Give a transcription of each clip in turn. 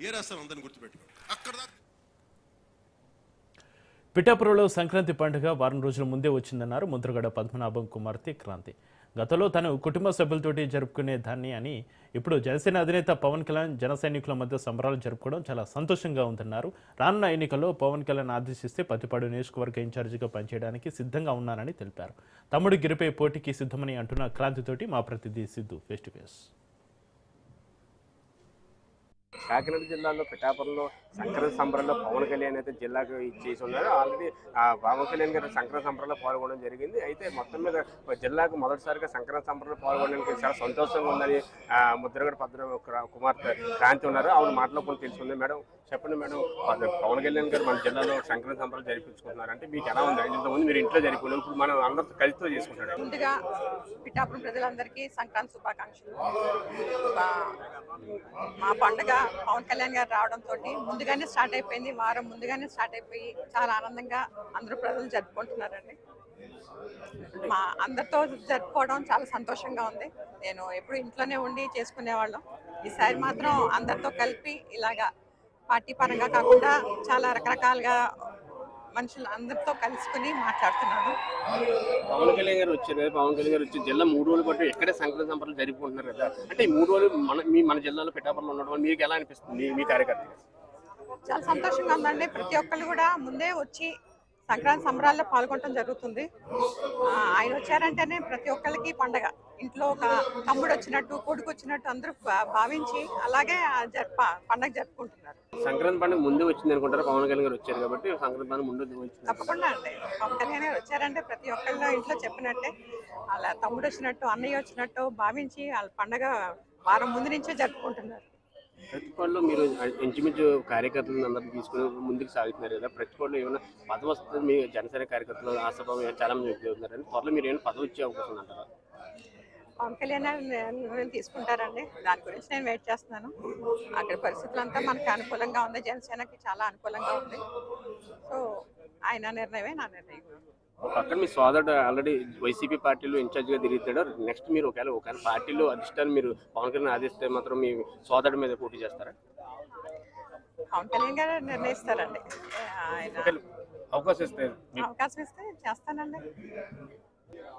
ఏరేస్తాను అందరిని గుర్తుపెట్టుకో అక్కడ పిఠాపురంలో సంక్రాంతి పండుగ వారం రోజుల ముందే వచ్చిందన్నారు ముద్రగడ పద్మనాభం కుమార్తె క్రాంతి. గతంలో తను కుటుంబ సభ్యులతోటి జరుపుకునే దాన్ని అని ఇప్పుడు జనసేన అధినేత పవన్ కళ్యాణ్ జన సైనికుల మధ్య సంబరాలు జరుపుకోవడం చాలా సంతోషంగా ఉందన్నారు. రానున్న ఎన్నికల్లో పవన్ కళ్యాణ్ ఆదేశిస్తే పత్తిపాడు నియోజకవర్గ ఇన్ఛార్జిగా పనిచేయడానికి సిద్ధంగా ఉన్నానని తెలిపారు. తమ్ముడు గిరిపై పోటీకి సిద్ధమని అంటున్న క్రాంతితోటి మా ప్రతినిధి Siddhu face to face. Kakinada జిల్లాలో పిఠాపురంలో సంక్రాంతి సంబరాల్లో పవన్ కళ్యాణ్ అయితే జిల్లాకు ఇచ్చేసి ఉన్నారు. ఆల్రెడీ పవన్ కళ్యాణ్ గారు సంక్రాంతి సంబరాల్లో పాల్గొనడం జరిగింది. అయితే మొత్తం మీద జిల్లాకు మొదటిసారిగా సంక్రాంతి సంబరాల్లో పాల్గొనడానికి చాలా సంతోషంగా ఉందని ముద్రగడ పద్మనాభ కుమార్తె క్రాంతి ఉన్నారు. ఆవిడ మాటలో కొన్ని తెలుసుకుంది. మేడం చెప్పండి మేడం, పవన్ కళ్యాణ్ గారు మన జిల్లాలో సంక్రాంతి సంబరాలు జరిపించుకుంటున్నారు అంటే మీకు ఎలా ఉంది? ఇంతకుముందు మీరు ఇంట్లో జరుపుకున్నారు, ఇప్పుడు మనం అందరితో కలిసితో చేసుకుంటాడు. ముందుగా పిఠాపురం ప్రజలందరికీ సంక్రాంతి శుభాకాంక్షలు. మా పండుగ పవన్ కళ్యాణ్ గారు రావడంతో ముందుగానే స్టార్ట్ అయిపోయింది. వారం ముందుగానే స్టార్ట్ అయిపోయి చాలా ఆనందంగా అందరూ ప్రజలు జరుపుకుంటున్నారండి. మా అందరితో జరుపుకోవడం చాలా సంతోషంగా ఉంది. నేను ఎప్పుడు ఇంట్లోనే ఉండి చేసుకునేవాళ్ళం. ఈసారి మాత్రం అందరితో కలిపి ఇలాగా పార్టీ పరంగా కాకుండా చాలా రకరకాలుగా మనుషులు అందరితో కలుసుకుని మాట్లాడుతున్నాను. పవన్ కళ్యాణ్ గారు వచ్చారు కదా, పవన్ కళ్యాణ్ గారు వచ్చి జిల్లా 3 రోజుల పాటు ఎక్కడే సంక్రాంతి సంబరాలు జరుపుకుంటున్నారు కదా, అంటే ఈ 3 రోజులు మన జిల్లాలో పిఠాపురంలో ఉండడం మీకు ఎలా అనిపిస్తుంది? మీ కార్యకర్తలు చాలా సంతోషంగా ఉందండి. ప్రతి ఒక్కళ్ళు కూడా ముందే వచ్చి సంక్రాంతి సంబరాల్లో పాల్గొనడం జరుగుతుంది. ఆయన వచ్చారంటేనే ప్రతి ఒక్కరికి పండగ. ఇంట్లో ఒక తమ్ముడు వచ్చినట్టు, కొడుకు వచ్చినట్టు అందరూ భావించి అలాగే పండగ జరుపుకుంటున్నారు. సంక్రాంతి పండుగ ముందు వచ్చింది అనుకుంటారు. పవన్ కళ్యాణ్ గారు వచ్చారు కాబట్టి సంక్రాంతి పండుగ ముందు వచ్చింది. తప్పకుండా అండి. పవన్ కళ్యాణ్ గారు వచ్చారంటే ప్రతి ఒక్కళ్ళు ఇంట్లో చెప్పినట్టే అలా తమ్ముడు వచ్చినట్టు, అన్నయ్య వచ్చినట్టు భావించి వాళ్ళ పండగ వారం ముందు నుంచే జరుపుకుంటున్నారు. ప్రతిపాడులో మీరు ఇంచుమించు కార్యకర్తలను అందరినీ తీసుకుని ముందుకు సాగుతున్నారు కదా, ప్రతిపాడులో ఏమైనా పదవి వస్తుంది? మీ జనసేన కార్యకర్తలు ఆశాభావం చాలా మంది వ్యక్తి అవుతున్నారని త్వరలో మీరు ఏమైనా పదవి వచ్చే అవకాశం అంటారా? పవన్ కళ్యాణ్ నిర్ణయం తీసుకుంటారండి. దాని గురించి నేను వెయిట్ చేస్తున్నాను. అక్కడ పరిస్థితులంతా మనకు అనుకూలంగా ఉంది, జనసేనకి చాలా అనుకూలంగా ఉంది. సో ఆయన నిర్ణయమే నా నిర్ణయం. పక్కన మీ సోదరుడు ఆల్రెడీ వైసీపీ పార్టీలో ఇన్ఛార్జిగా తిరుగుతాడు. నెక్స్ట్ మీరు ఒకవేళ పార్టీలో అధిష్టానం మీరు పవన్ కళ్యాణ్ ఆదేశిస్తే మాత్రం మీ సోదరుడి మీద పోటీ చేస్తారా? పవన్ కళ్యాణ్ గారు నిర్ణయిస్తారండి. అవకాశం ఇస్తే చేస్తానండి.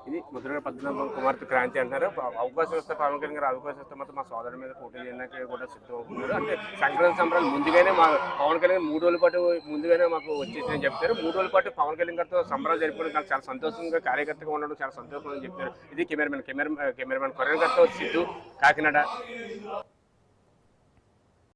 ఇది ముద్రగడ పద్మనాభం కుమార్తె క్రాంతి అంటారు. అవకాశం వస్తే పవన్ కళ్యాణ్ గారు అవకాశం వస్తే మాత్రం మా సోదరుడి మీద పోటీ చేయడానికి కూడా సిద్ధం అవుతున్నారు. అంటే సంక్రాంతి సంబరాలు ముందుగానే మా పవన్ కళ్యాణ్ 3 రోజుల పాటు ముందుగానే మాకు వచ్చేసి చెప్తారు. 3 రోజుల పాటు పవన్ కళ్యాణ్ గారితో సంబరాలు జరుపుకోవడం నాకు చాలా సంతోషంగా, కార్యకర్తగా ఉండడం చాలా సంతోషంగా చెప్తారు. ఇది కెమెరామెన్ కొరియన్ గారితో సిద్ధు, కాకినాడ.